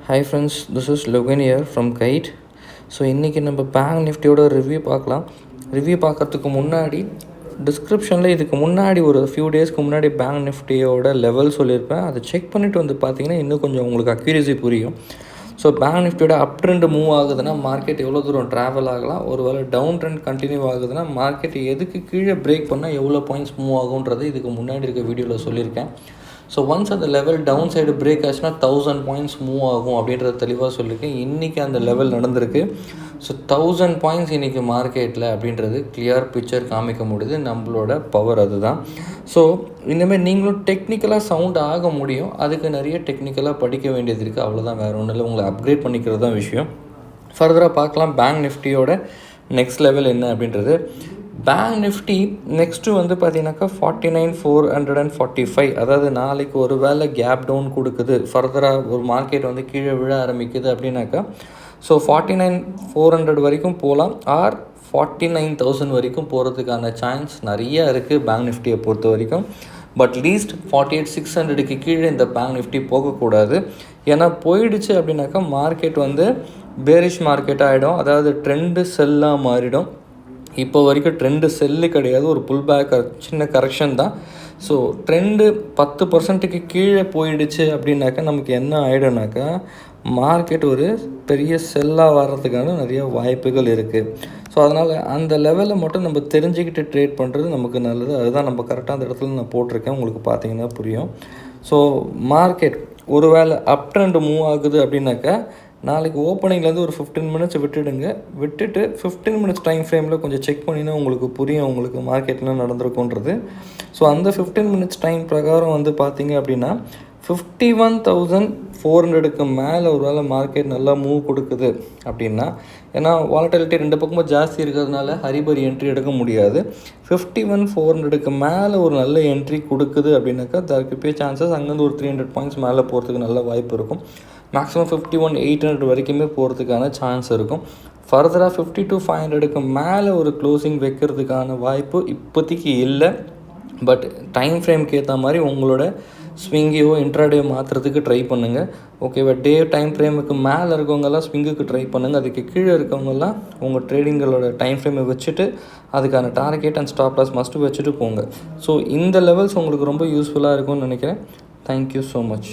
Hi friends, this is Logan here from Kite. So இன்றைக்கி நம்ம bank நிஃப்டியோட review பார்க்கலாம். ரிவ்யூ பார்க்குறதுக்கு முன்னாடி டிஸ்கிரிப்ஷனில் இதுக்கு முன்னாடி ஒரு ஃபியூ டேஸ்க்கு முன்னாடி பேங்க் நிஃப்டியோட லெவல் சொல்லியிருப்பேன். அதை செக் பண்ணிவிட்டு வந்து பார்த்திங்கன்னா இன்னும் கொஞ்சம் உங்களுக்கு அக்யூரசி புரியும். ஸோ பேங்க் நிஃப்டியோட அப் ட்ரெண்ட் மூவ் ஆகுதுன்னா மார்க்கெட் எவ்வளோ தூரம் ட்ராவல் ஆகலாம், ஒரு வேளை டவுன் ட்ரெண்ட் கண்டினியூ ஆகுதுன்னா மார்க்கெட் எதுக்கு கீழே பிரேக் பண்ணால் எவ்வளோ பாயிண்ட்ஸ் மூவ் ஆகுன்றது இதுக்கு முன்னாடி இருக்க வீடியோவில் சொல்லியிருக்கேன். ஸோ ஒன்ஸ் அந்த லெவல் டவுன் சைடு பிரேக் ஆச்சுன்னா 1000 பாயிண்ட்ஸ் மூவ் ஆகும் அப்படின்றத தெளிவாக சொல்லியிருக்கேன். இன்றைக்கி அந்த லெவல் நடந்திருக்கு. ஸோ 1000 பாயிண்ட்ஸ் இன்றைக்கி மார்க்கெட்டில் அப்படின்றது கிளியர் பிக்சர் காமிக்க முடியுது. நம்மளோட பவர் அதுதான். ஸோ இந்தமாதிரி நீங்களும் டெக்னிக்கலாக சவுண்ட் ஆக முடியும். அதுக்கு நிறைய டெக்னிக்கலாக படிக்க வேண்டியது இருக்குது. அவ்வளோதான், வேறு ஒன்றும் இல்லை. உங்களை அப்கிரேட் பண்ணிக்கிறது தான் விஷயம். ஃபர்தராக பார்க்கலாம் பேங்க் நிஃப்டியோட நெக்ஸ்ட் லெவல் என்ன அப்படின்றது. பேங்க் நிஃப்டி நெக்ஸ்ட்டு வந்து பார்த்தீங்கன்னாக்கா 49,445, அதாவது நாளைக்கு ஒரு வேளை கேப் டவுன் கொடுக்குது, ஃபர்தராக ஒரு மார்க்கெட் வந்து கீழே விழ ஆரம்பிக்குது அப்படின்னாக்கா ஸோ 49,400 வரைக்கும் போகலாம், ஆர் 49,000 வரைக்கும் போகிறதுக்கான சான்ஸ் நிறையா இருக்குது பேங்க் நிஃப்டியை பொறுத்த வரைக்கும். பட் லீஸ்ட் 48,600க்கு கீழே இந்த பேங்க் நிஃப்டி போகக்கூடாது. ஏன்னா போயிடுச்சு அப்படின்னாக்கா மார்க்கெட் வந்து பேரிஷ் மார்க்கெட் ஆகிடும், அதாவது ட்ரெண்டு செல்லாக மாறிடும். இப்போ வரைக்கும் ட்ரெண்டு செல்லு கிடையாது, ஒரு புல் பேக் சின்ன கரெக்ஷன் தான். ஸோ ட்ரெண்டு 10%க்கு கீழே போயிடுச்சு அப்படின்னாக்கா நமக்கு என்ன ஆகிடும்னாக்கா மார்க்கெட் ஒரு பெரிய செல்லாக வர்றதுக்கான நிறைய வாய்ப்புகள் இருக்குது. ஸோ அதனால் அந்த லெவலில் மட்டும் நம்ம தெரிஞ்சுக்கிட்டு ட்ரேட் பண்ணுறது நமக்கு நல்லது. அதுதான் நம்ம கரெக்டாக அந்த இடத்துல நான் போட்டிருக்கேன், உங்களுக்கு பார்த்தீங்கன்னா புரியும். ஸோ மார்க்கெட் ஒரு வேளை அப் ட்ரெண்டு மூவ் ஆகுது அப்படின்னாக்கா நாளைக்கு ஓப்பனிங்லேருந்து ஒரு 15 மினிட்ஸ் விட்டுட்டு 15 மினிட்ஸ் டைம் ஃப்ரேமில் கொஞ்சம் செக் பண்ணினா உங்களுக்கு புரியும், உங்களுக்கு மார்க்கெட்டில் நடந்திருக்குன்றது. ஸோ அந்த 15 மினிட்ஸ் டைம் பிரகாரம் வந்து பார்த்திங்க அப்படின்னா 51,400க்கு மேலே ஒரு வேளை மார்க்கெட் நல்லா மூவ் கொடுக்குது அப்படின்னா, ஏன்னா வாலட்டிலிட்டி ரெண்டு பக்கமும் ஜாஸ்தி இருக்கிறதுனால ஹரிபரி என்ட்ரி எடுக்க முடியாது. 51,400க்கு மேலே ஒரு நல்ல என்ட்ரி கொடுக்குது அப்படின்னாக்கா தற்கு பே சான்சஸ் அங்கேருந்து ஒரு 300 பாயிண்ட்ஸ் மேலே போகிறதுக்கு நல்ல வாய்ப்பு இருக்கும். மேக்ஸிமம் 51,800 வரைக்குமே போகிறதுக்கான சான்ஸ் இருக்கும். ஃபர்தராக 52,500க்கு மேலே ஒரு க்ளோசிங் வைக்கிறதுக்கான வாய்ப்பு இப்போதைக்கு இல்லை. பட் டைம் ஃப்ரேம்க்கு ஏற்ற மாதிரி உங்களோட ஸ்விங்கையோ இன்ட்ராடேயோ மாற்றுறதுக்கு ட்ரை பண்ணுங்கள். ஓகேவா? டே டைம் ஃப்ரேமுக்கு மேலே இருக்கவங்கெல்லாம் ஸ்விங்குக்கு ட்ரை பண்ணுங்கள். அதுக்கு கீழே இருக்கவங்கெல்லாம் உங்கள் ட்ரேடிங்களோட டைம் ஃப்ரேமை வச்சுட்டு அதுக்கான target and stop loss must வச்சுட்டு போங்க. ஸோ இந்த லெவல்ஸ் உங்களுக்கு ரொம்ப யூஸ்ஃபுல்லாக இருக்கும்னு நினைக்கிறேன். Thank you so much.